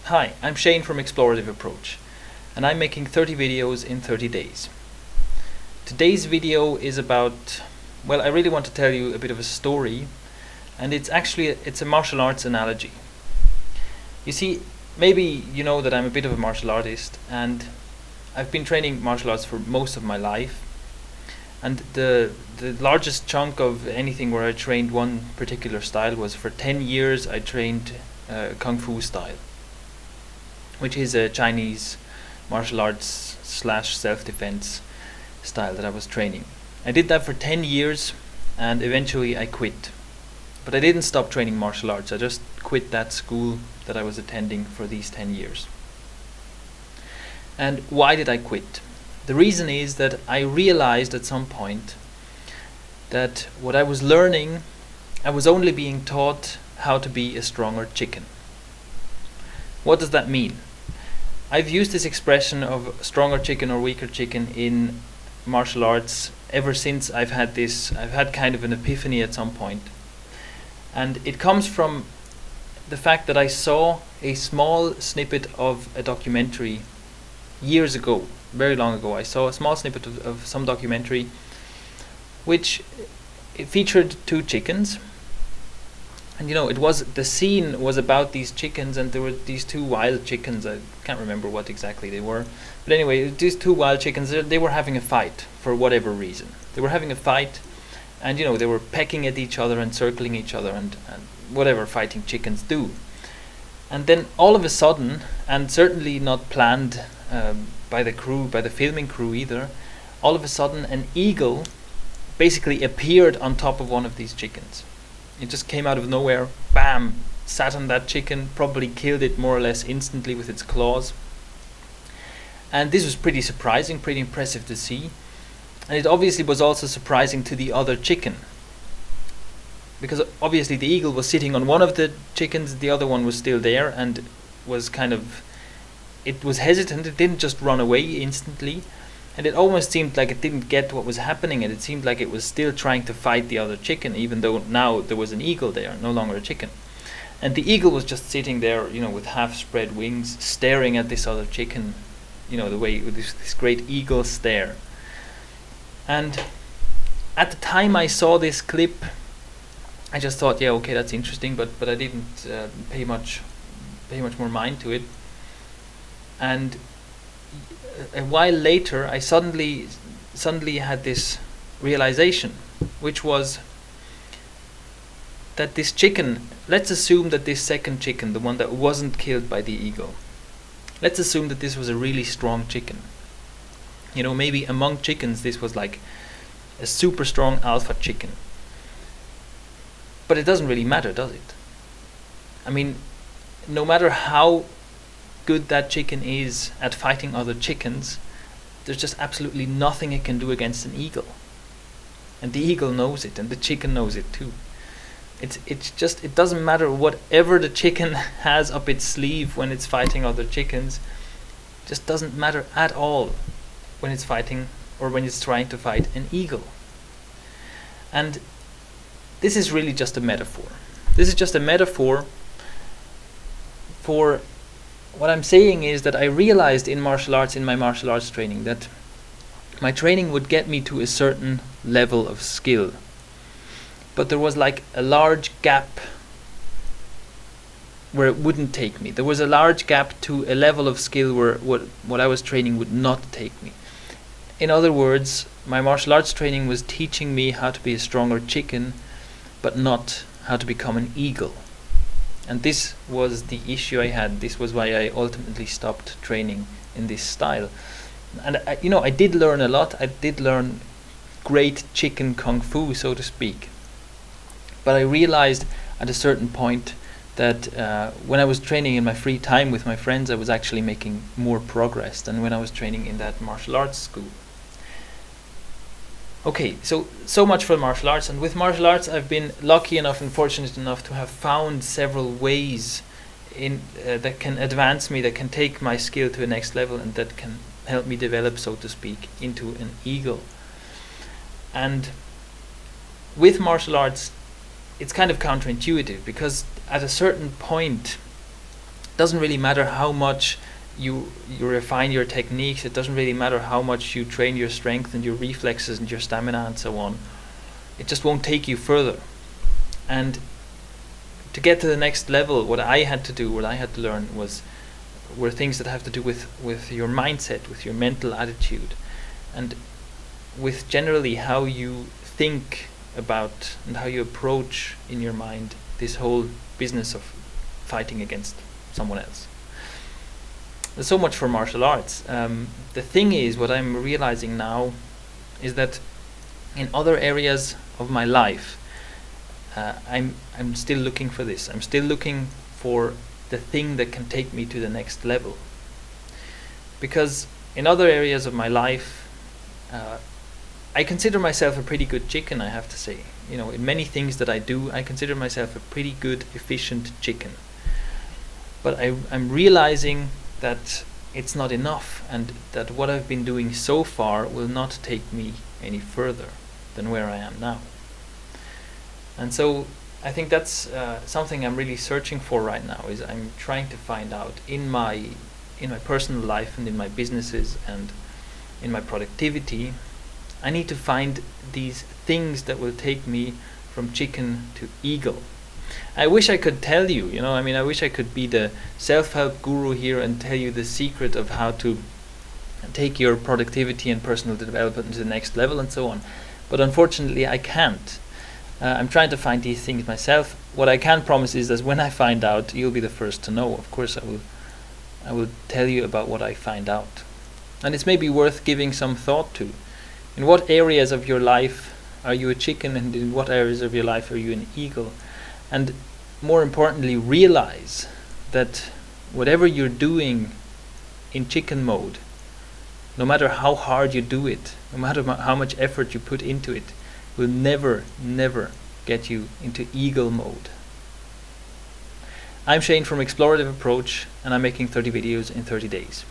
Hi, I'm Shane from Explorative Approach, and I'm making 30 videos in 30 days. Today's video is about, well, I really want to tell you a bit of a story, and it's a martial arts analogy. You see, maybe you know that I'm a bit of a martial artist, and I've been training martial arts for most of my life, and the largest chunk of anything where I trained one particular style was for 10 years I trained Kung Fu style, which is a Chinese martial arts / self-defense style that I was training. I did that for 10 years and eventually I quit. But I didn't stop training martial arts, I just quit that school that I was attending for these 10 years. And why did I quit? The reason is that I realized at some point that what I was learning, I was only being taught how to be a stronger chicken. What does that mean? I've used this expression of stronger chicken or weaker chicken in martial arts ever since I've had kind of an epiphany at some point. And it comes from the fact that I saw a small snippet of a documentary years ago, very long ago. I saw a small snippet of some documentary which it featured two chickens. And the scene was about these chickens, and there were these two wild chickens. I can't remember what exactly they were. But anyway, these two wild chickens, they were having a fight for whatever reason. They were having a fight, and they were pecking at each other and circling each other and whatever fighting chickens do. And then all of a sudden, and certainly not planned by the filming crew either, all of a sudden an eagle basically appeared on top of one of these chickens. It just came out of nowhere, bam, sat on that chicken, probably killed it more or less instantly with its claws. And this was pretty surprising, pretty impressive to see. And it obviously was also surprising to the other chicken, because obviously the eagle was sitting on one of the chickens, the other one was still there and was it was hesitant. It didn't just run away instantly, and it almost seemed like it didn't get what was happening, and it seemed like it was still trying to fight the other chicken, even though now there was an eagle there, no longer a chicken. And the eagle was just sitting there, with half spread wings, staring at this other chicken, the way with this great eagle stare. And at the time I saw this clip, I just thought, yeah, okay, that's interesting, but I didn't pay much more mind to it. And a while later, I suddenly had this realization, which was that this chicken, let's assume that this second chicken, the one that wasn't killed by the eagle, let's assume that this was a really strong chicken. Maybe among chickens this was like a super strong alpha chicken. But it doesn't really matter, does it? I mean, no matter how good that chicken is at fighting other chickens, there's just absolutely nothing it can do against an eagle. And the eagle knows it, and the chicken knows it too. It doesn't matter whatever the chicken has up its sleeve when it's fighting other chickens. It just doesn't matter at all when it's fighting or when it's trying to fight an eagle. And this is really just a metaphor. This is just a metaphor for what I'm saying is that I realized in my martial arts training, that my training would get me to a certain level of skill. But there was like a large gap where it wouldn't take me. There was a large gap to a level of skill where what I was training would not take me. In other words, my martial arts training was teaching me how to be a stronger chicken, but not how to become an eagle. And this was the issue I had. This was why I ultimately stopped training in this style. And I did learn a lot. I did learn great chicken kung fu, so to speak. But I realized at a certain point that when I was training in my free time with my friends, I was actually making more progress than when I was training in that martial arts school. Okay, so much for martial arts. And with martial arts, I've been lucky enough and fortunate enough to have found several ways that can advance me, that can take my skill to the next level, and that can help me develop, so to speak, into an eagle. And with martial arts, it's kind of counterintuitive, because at a certain point doesn't really matter how much you refine your techniques. It doesn't really matter how much you train your strength and your reflexes and your stamina and so on. It just won't take you further. And to get to the next level, what I had to learn were things that have to do with your mindset, with your mental attitude, and with generally how you think about and how you approach in your mind this whole business of fighting against someone else. There's so much for martial arts. The thing is, what I'm realizing now is that in other areas of my life, I'm still looking for this. I'm still looking for the thing that can take me to the next level. Because in other areas of my life, I consider myself a pretty good chicken, I have to say. You know, in many things that I do, I consider myself a pretty good, efficient chicken. But I'm realizing that it's not enough, and that what I've been doing so far will not take me any further than where I am now. And so I think that's something I'm really searching for right now. Is I'm trying to find out in my personal life and in my businesses and in my productivity, I need to find these things that will take me from chicken to eagle. I wish I could tell you, I wish I could be the self-help guru here and tell you the secret of how to take your productivity and personal development to the next level and so on. But unfortunately, I can't. I'm trying to find these things myself. What I can promise is that when I find out, you'll be the first to know. Of course, I will tell you about what I find out. And it's maybe worth giving some thought to. In what areas of your life are you a chicken, and in what areas of your life are you an eagle? And more importantly, realize that whatever you're doing in chicken mode, no matter how hard you do it, no matter how much effort you put into it, will never get you into eagle mode. I'm Shane from Explorative Approach, and I'm making 30 videos in 30 days.